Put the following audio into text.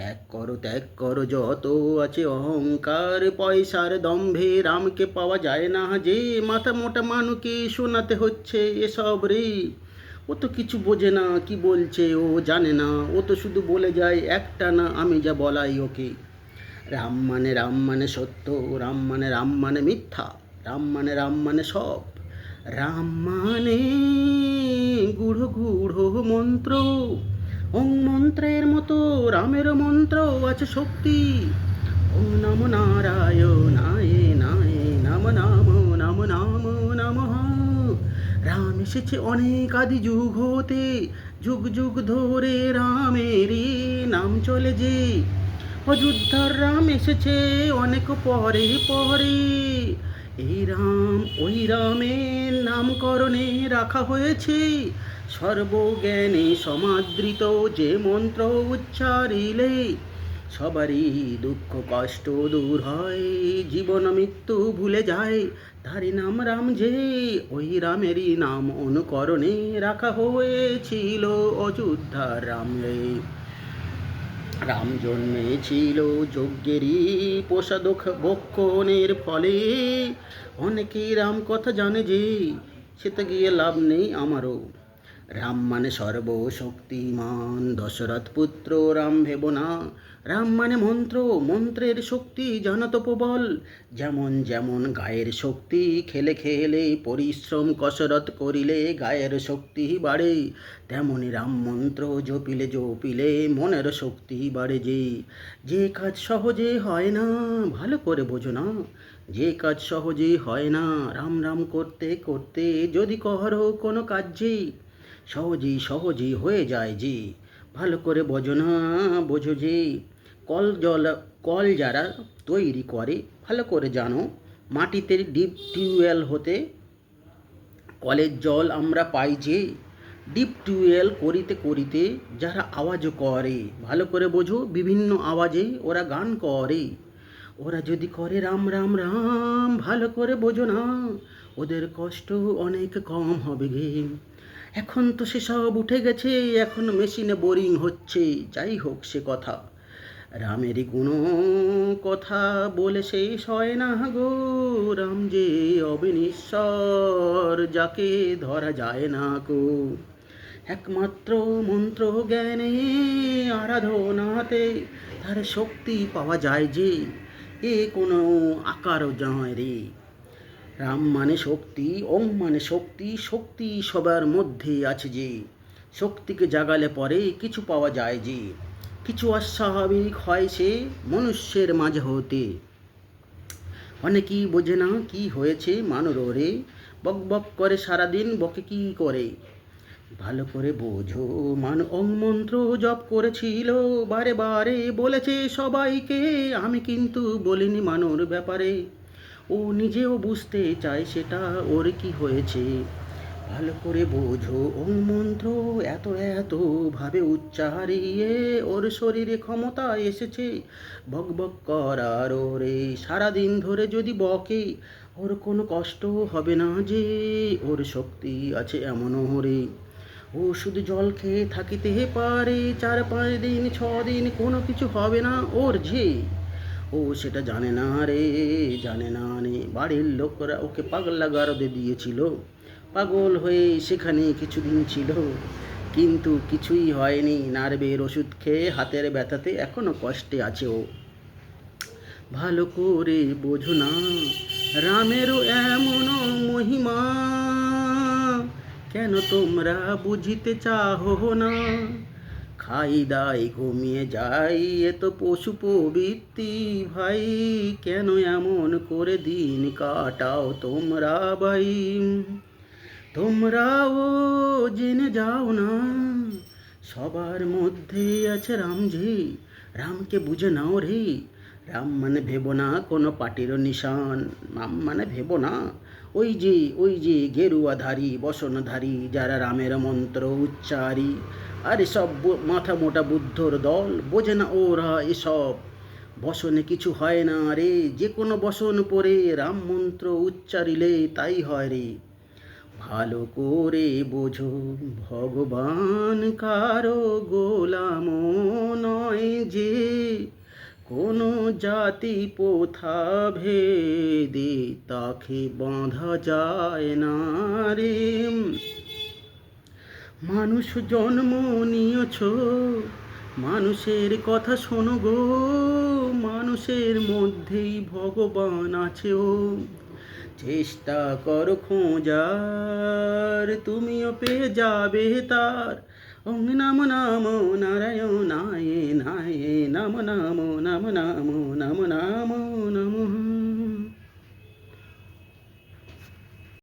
ত্যাগ করো যত আছে অহংকার, পয়সার দম্ভে রামকে পাওয়া যায় না যে, মাথা মোটা মানুষকে শোনাতে হচ্ছে এসব রে। ও তো কিছু বোঝে না, কি বলছে ও জানে না, ও তো শুধু বলে যায় একটা না আমি যা বলাই ওকে। রাম মানে সত্য, রাম মানে মিথ্যা, রাম মানে সব। রাম মানে গূঢ় গূঢ় মন্ত্র, ওং মন্ত্রের মতো রামের মন্ত্র আছে শক্তি। ওং নমো নারায়ণায় নায় নম নাম নম নাম নমঃ। রাম এসেছে অনেক আদি যুগ হতে, যুগ যুগ ধরে রামেরই নাম চলে যে। অযোধ্যার রাম এসেছে অনেক পরে পরে, এই রাম ওই রামের নামকরণে রাখা হয়েছে। সর্বজ্ঞানে সমাদৃত যে মন্ত্র উচ্চারিলে সবারই দুঃখ কষ্ট দূর হয়, জীবন মৃত্যু ভুলে যায়। তারই নাম রাম যে, ওই রামেরই নাম অনুকরণে রাখা হয়েছিল অযোধ্যার রামে। রাম জন্মেছিল যজ্ঞেরই প্রসাদক ভক্ষণের ফলে। অনেকেই রাম কথা জানে যে, সেটা গিয়ে লাভ নেই আমারও। রাম মানে সর্বশক্তিমান, দশরথ পুত্র রাম ভেব না। রাম মানে মন্ত্র, মন্ত্রের শক্তি জানত প্রবল। যেমন যেমন গায়ের শক্তি, খেলে খেলে পরিশ্রম কসরত করিলে গায়ের শক্তি বাড়ে, তেমনি রাম মন্ত্র জপিলে জপিলে মনের শক্তি বাড়ে যে। যে কাজ সহজে হয় না, ভালো করে বোঝো না, যে কাজ সহজে হয় না, রাম রাম করতে করতে যদি করো কোনো কাজে, সহজেই হয়ে যায় যে। ভালো করে বোঝো না, বোঝো যে। কল যারা তৈরি করে ভালো করে জানো, মাটিতে ডিপ টিউবওয়েল হতে কলের জল আমরা পাই যে। ডিপ টিউবওয়েল করিতে করিতে যারা আওয়াজ করে ভালো করে বোঝো, বিভিন্ন আওয়াজে ওরা গান করে। ওরা যদি করে রাম রাম রাম, ভালো করে বোঝো না, ওদের কষ্ট অনেক কম হবে গে। এখন তো সেসব উঠে গেছে, এখন মেশিনে বোরিং হচ্ছে, যাই হোক সে কথা। রামেরই গুণ কথা বলে শেষ হয় না গো, রাম যে অবিনিশ্বর, যাকে ধরা যায় না গো। একমাত্র মন্ত্র জ্ঞানে আরাধনাতে তার শক্তি পাওয়া যায় যে, এ কোনো আকার নয় রে। রাম মানে শক্তি, ওম মানে শক্তি, শক্তি সবার মধ্যে আছে যে। শক্তিকে জাগালে পরে কিছু পাওয়া যায় যে, কিছু অস্বাভাবিক হয় সে মনুষ্যের মাঝে হতে। অনেকেই বোঝে না কি হয়েছে মানুর রে, বক বক করে সারাদিন বকে কি করে। ভালো করে বোঝো, ওং মন্ত্র জপ করেছিল বারে বারে, বলেছে সবাইকে, আমি কিন্তু বলিনি মানুর ব্যাপারে। ও নিজেও বুঝতে চায় সেটা ওর কি হয়েছে। ভালো করে বোঝো, ওং মন্ত্র এত এত ভাবে উচ্চারিয়ে ওর শরীরে ক্ষমতা এসেছে বক বক করার ওরে। সারাদিন ধরে যদি বকে ওর কোনো কষ্ট হবে না যে, ওর শক্তি আছে এমন ওরে। ও শুধু জল খেয়ে থাকিতে পারে 4-5 দিন 6 দিন, কোনো কিছু হবে না ওর যে। ও সেটা জানে না রে, জানে না রে। বাড়ির লোকরা ওকে পাগলা গারদে দিয়েছিল, পাগল হয়ে সেখানে কিছুদিন ছিল, কিন্তু কিছুই হয়নি। নার্ভের ওষুধ খেয়ে হাতের ব্যথাতে এখনো কষ্টে আছে ও। ভালো করে বোঝো না, রামেরও এমন মহিমা, কেন তোমরা বুঝিতে চাহো না। খাই দাই ঘুমিয়ে যাই, এ তো পশু প্রবৃত্তি ভাই, কেন এমন করে দিন কাটাও তোমরা ভাই। তোমরাও জেনে যাও না, সবার মধ্যে আছে রাম যে, রামকে বুঝে নাও রে। রাম মানে ভেবো না কোনো পার্টিরও নিশান, রাম মানে ভেবো না ওই যে গেরুয়াধারী বসনধারী যারা রামের মন্ত্র উচ্চারি। আর এসব মাথা মোটা বুদ্ধর দল, বোঝে না ওরা এসব। বসনে কিছু হয় না রে, যে কোনো বসন পরে রাম মন্ত্র উচ্চারিলে তাই হয় রে। ভালো করে বোঝো, ভগবান কারো গোলাম নয় যে, কোনো জাতি প্রথা ভেদে তাকে বাঁধা যায় না রে। মানুষ জন্ম নিয়েছ, মানুষের কথা শোনো গো, মানুষের মধ্যেই ভগবান আছে ও। চেষ্টা করো খোঁজার, তুমিও পেয়ে যাবে তার। ওং নমো নমো নারায়ণায় নায়, নমো নমো নমো নমো নমো নমো নমঃ।